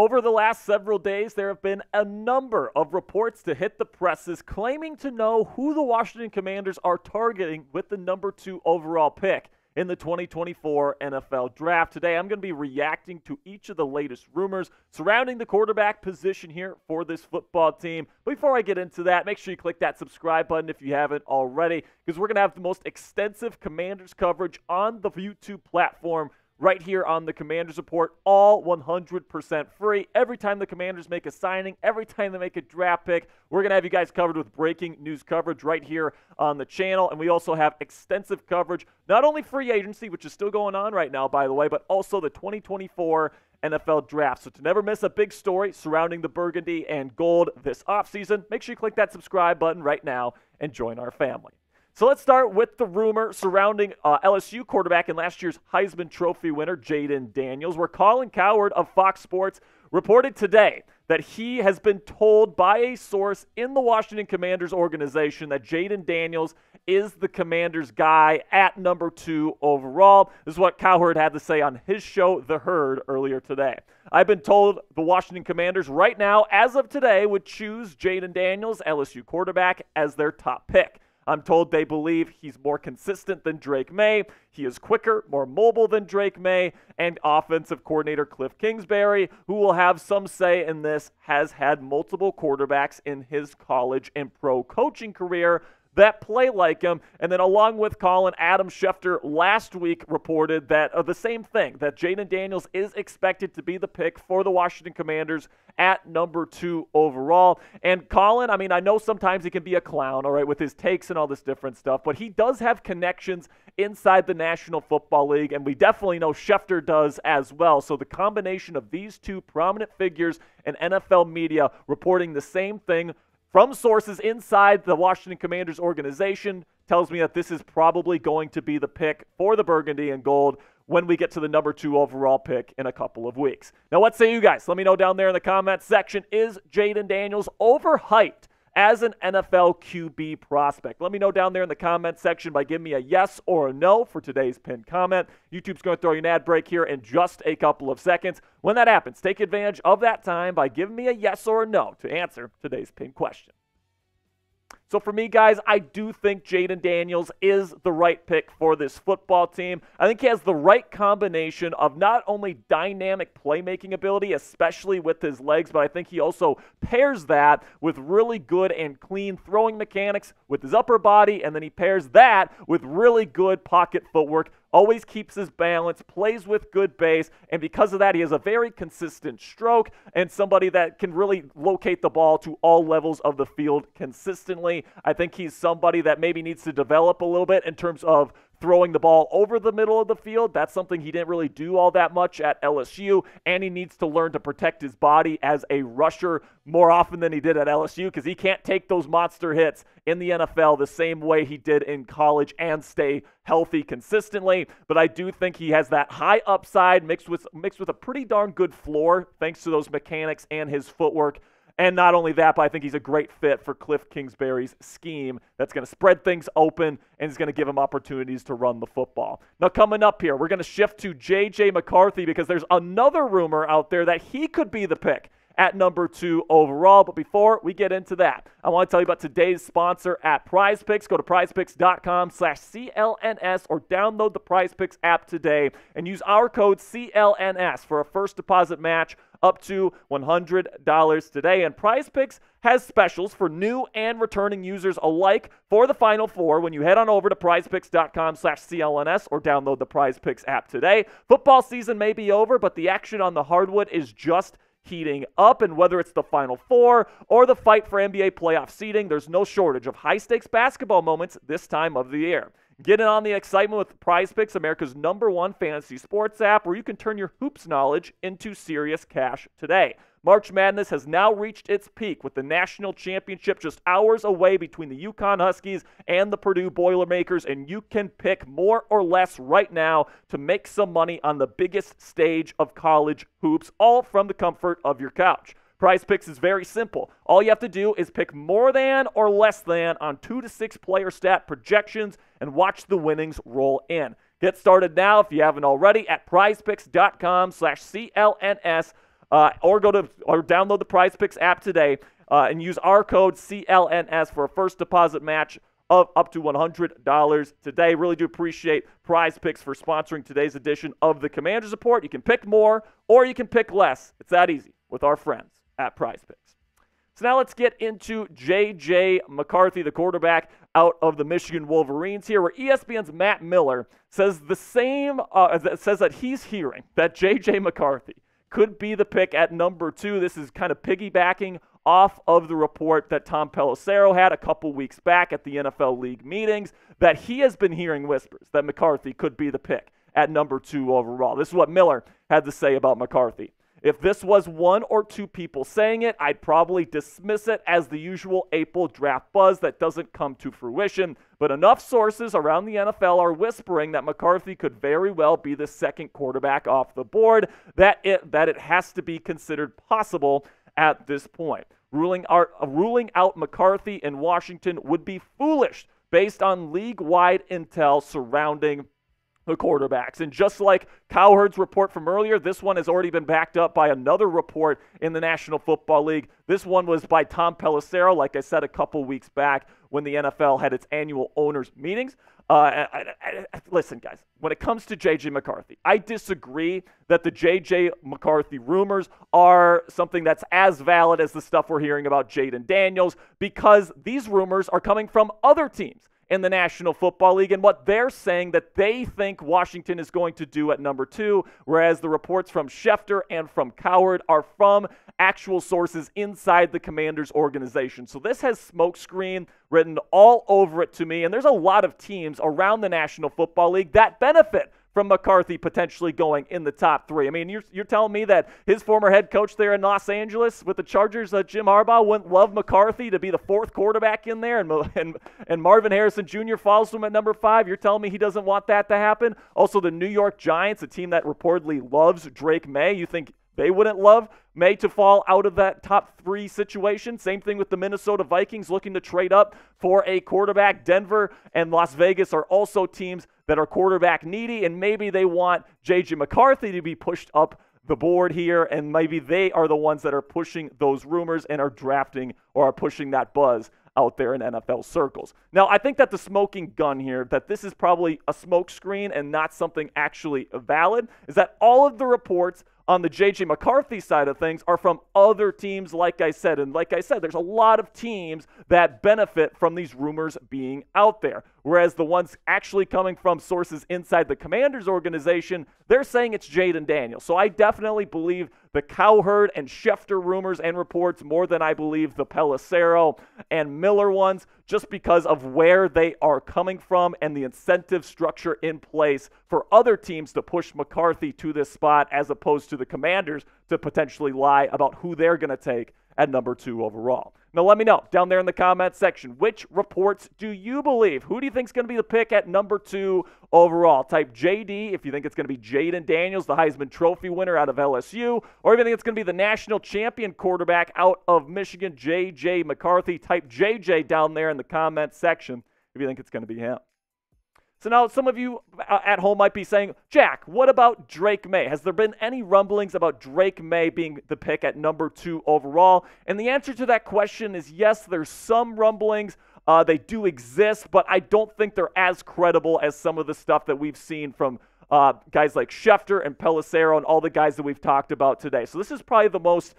Over the last several days, there have been a number of reports to hit the presses claiming to know who the Washington Commanders are targeting with the number 2 overall pick in the 2024 NFL Draft. Today, I'm going to be reacting to each of the latest rumors surrounding the quarterback position here for this football team. Before I get into that, make sure you click that subscribe button if you haven't already, because we're going to have the most extensive Commanders coverage on the YouTube platform right here on the Commanders Report, all 100% free. Every time the Commanders make a signing, every time they make a draft pick, we're going to have you guys covered with breaking news coverage right here on the channel. And we also have extensive coverage, not only free agency, which is still going on right now, by the way, but also the 2024 NFL Draft. So to never miss a big story surrounding the burgundy and gold this offseason, make sure you click that subscribe button right now and join our family. So let's start with the rumor surrounding LSU quarterback and last year's Heisman Trophy winner, Jayden Daniels, where Colin Cowherd of Fox Sports reported today that he has been told by a source in the Washington Commanders organization that Jayden Daniels is the Commanders guy at number 2 overall. This is what Cowherd had to say on his show, The Herd, earlier today. I've been told the Washington Commanders right now, as of today, would choose Jayden Daniels, LSU quarterback, as their top pick. I'm told they believe he's more consistent than Drake Maye. He is quicker, more mobile than Drake Maye, and offensive coordinator Kliff Kingsbury, who will have some say in this, has had multiple quarterbacks in his college and pro coaching career that play like him. And then along with Colin, Adam Schefter last week reported that the same thing, that Jayden Daniels is expected to be the pick for the Washington Commanders at number 2 overall. And Colin, I mean, I know sometimes he can be a clown, all right, with his takes and all this different stuff, but he does have connections inside the National Football League, and we definitely know Schefter does as well. So the combination of these two prominent figures in NFL media reporting the same thing from sources inside the Washington Commanders organization tells me that this is probably going to be the pick for the burgundy and gold when we get to the number 2 overall pick in a couple of weeks. Now, what say you guys? Let me know down there in the comments section. Is Jayden Daniels overhyped as an NFL QB prospect? Let me know down there in the comment section by giving me a yes or a no for today's pinned comment. YouTube's going to throw you an ad break here in just a couple of seconds. When that happens, take advantage of that time by giving me a yes or a no to answer today's pinned question. So for me, guys, I do think Jayden Daniels is the right pick for this football team. I think he has the right combination of not only dynamic playmaking ability, especially with his legs, but I think he also pairs that with really good and clean throwing mechanics with his upper body, and then he pairs that with really good pocket footwork. Always keeps his balance, plays with good base, and because of that, he has a very consistent stroke and somebody that can really locate the ball to all levels of the field consistently. I think he's somebody that maybe needs to develop a little bit in terms of throwing the ball over the middle of the field. That's something he didn't really do all that much at LSU, and he needs to learn to protect his body as a rusher more often than he did at LSU, because he can't take those monster hits in the NFL the same way he did in college and stay healthy consistently. But I do think he has that high upside mixed with a pretty darn good floor thanks to those mechanics and his footwork. And not only that, but I think he's a great fit for Kliff Kingsbury's scheme that's going to spread things open and is going to give him opportunities to run the football. Now, coming up here, we're going to shift to J.J. McCarthy because there's another rumor out there that he could be the pick at number 2 overall. But before we get into that, I want to tell you about today's sponsor at Prize Picks. Go to prizepicks.com/CLNS or download the Prize Picks app today and use our code CLNS for a first deposit match up to $100 today. And Prize Picks has specials for new and returning users alike for the Final Four when you head on over to prizepicks.com/CLNS or download the Prize Picks app today. Football season may be over, but the action on the hardwood is just heating up, and whether it's the Final Four or the fight for NBA playoff seeding, there's no shortage of high-stakes basketball moments this time of the year. Get in on the excitement with Prize Picks, America's #1 fantasy sports app, where you can turn your hoops knowledge into serious cash today. March Madness has now reached its peak with the national championship just hours away between the UConn Huskies and the Purdue Boilermakers, and you can pick more or less right now to make some money on the biggest stage of college hoops, all from the comfort of your couch. Prize Picks is very simple. All you have to do is pick more than or less than on 2 to 6 player stat projections and watch the winnings roll in. Get started now if you haven't already at prizepicks.com/CLNS. or download the Prize Picks app today and use our code CLNS for a first deposit match of up to $100 today. Really do appreciate Prize Picks for sponsoring today's edition of the Commanders Report. You can pick more or you can pick less. It's that easy with our friends at Prize Picks. So now let's get into J.J. McCarthy, the quarterback out of the Michigan Wolverines here, where ESPN's Matt Miller says the same, says that he's hearing that J.J. McCarthy could be the pick at number 2. This is kind of piggybacking off of the report that Tom Pelissero had a couple weeks back at the NFL League meetings, that he has been hearing whispers that McCarthy could be the pick at number 2 overall. This is what Miller had to say about McCarthy. If this was 1 or 2 people saying it, I'd probably dismiss it as the usual April draft buzz that doesn't come to fruition. But enough sources around the NFL are whispering that McCarthy could very well be the second quarterback off the board, that it has to be considered possible at this point. Ruling out McCarthy in Washington would be foolish based on league-wide intel surrounding the quarterbacks. And just like Cowherd's report from earlier, this one has already been backed up by another report in the National Football League. This one was by Tom Pelissero, like I said, a couple weeks back when the NFL had its annual owners meetings. Listen, guys, when it comes to J.J. McCarthy, I disagree that the J.J. McCarthy rumors are something that's as valid as the stuff we're hearing about Jayden Daniels, because these rumors are coming from other teams in the National Football League and what they're saying that they think Washington is going to do at number 2, whereas the reports from Schefter and from Cowherd are from actual sources inside the Commanders organization. So this has smokescreen written all over it to me, and there's a lot of teams around the National Football League that benefit from McCarthy potentially going in the top 3. I mean, you're telling me that his former head coach there in Los Angeles with the Chargers, Jim Harbaugh, wouldn't love McCarthy to be the 4th quarterback in there, and Marvin Harrison Jr. follows him at number 5? You're telling me he doesn't want that to happen? Also, the New York Giants, a team that reportedly loves Drake Maye, you think they wouldn't love Maye to fall out of that top 3 situation? Same thing with the Minnesota Vikings looking to trade up for a quarterback. Denver and Las Vegas are also teams that are quarterback needy, and maybe they want J.J. McCarthy to be pushed up the board here, and maybe they are the ones that are pushing those rumors and are drafting or are pushing that buzz out there in NFL circles. Now, I think that the smoking gun here, that this is probably a smokescreen and not something actually valid, is that all of the reports on the J.J. McCarthy side of things are from other teams, like I said. And like I said, there's a lot of teams that benefit from these rumors being out there. Whereas the ones actually coming from sources inside the Commanders organization, they're saying it's Jayden Daniels. So I definitely believe the Cowherd and Schefter rumors and reports more than I believe the Pelissero and Miller ones, just because of where they are coming from and the incentive structure in place for other teams to push McCarthy to this spot, as opposed to the Commanders to potentially lie about who they're going to take at number 2 overall. Now, let me know down there in the comment section, which reports do you believe? Who do you think is going to be the pick at number 2 overall? Type JD if you think it's going to be Jayden Daniels, the Heisman Trophy winner out of LSU, or if you think it's going to be the national champion quarterback out of Michigan, J.J. McCarthy. Type JJ down there in the comment section if you think it's going to be him. So now some of you at home might be saying, Jack, what about Drake Maye? Has there been any rumblings about Drake Maye being the pick at number 2 overall? And the answer to that question is yes, there's some rumblings. They do exist, but I don't think they're as credible as some of the stuff that we've seen from guys like Schefter and Pelissero and all the guys that we've talked about today. So this is probably the most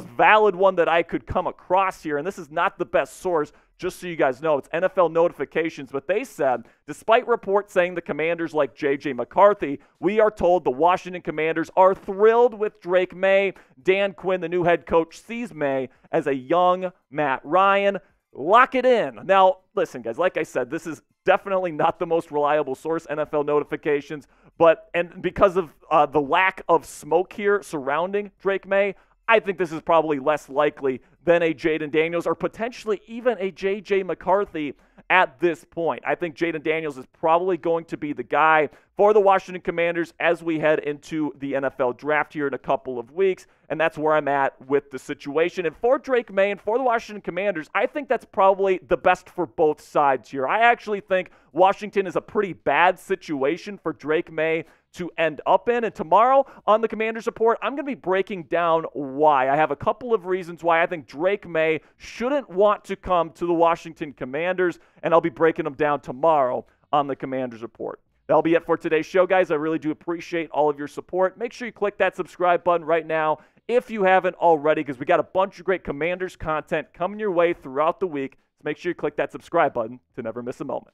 valid one that I could come across here, and this is not the best source. Just so you guys know, it's NFL notifications, but they said, despite reports saying the Commanders like J.J. McCarthy, we are told the Washington Commanders are thrilled with Drake Maye. Dan Quinn, the new head coach, sees Maye as a young Matt Ryan. Lock it in. Now, listen, guys, like I said, this is definitely not the most reliable source, NFL notifications, and because of the lack of smoke here surrounding Drake Maye, I think this is probably less likely than a Jayden Daniels or potentially even a J.J. McCarthy at this point. I think Jayden Daniels is probably going to be the guy for the Washington Commanders as we head into the NFL draft here in a couple of weeks, and that's where I'm at with the situation. And for Drake Maye and for the Washington Commanders, I think that's probably the best for both sides here. I actually think Washington is a pretty bad situation for Drake Maye to end up in. And tomorrow on the Commanders Report, I'm going to be breaking down why. I have a couple of reasons why I think Drake Maye shouldn't want to come to the Washington Commanders, and I'll be breaking them down tomorrow on the Commanders Report. That'll be it for today's show, guys. I really do appreciate all of your support. Make sure you click that subscribe button right now if you haven't already, because we got a bunch of great Commanders content coming your way throughout the week. So make sure you click that subscribe button to never miss a moment.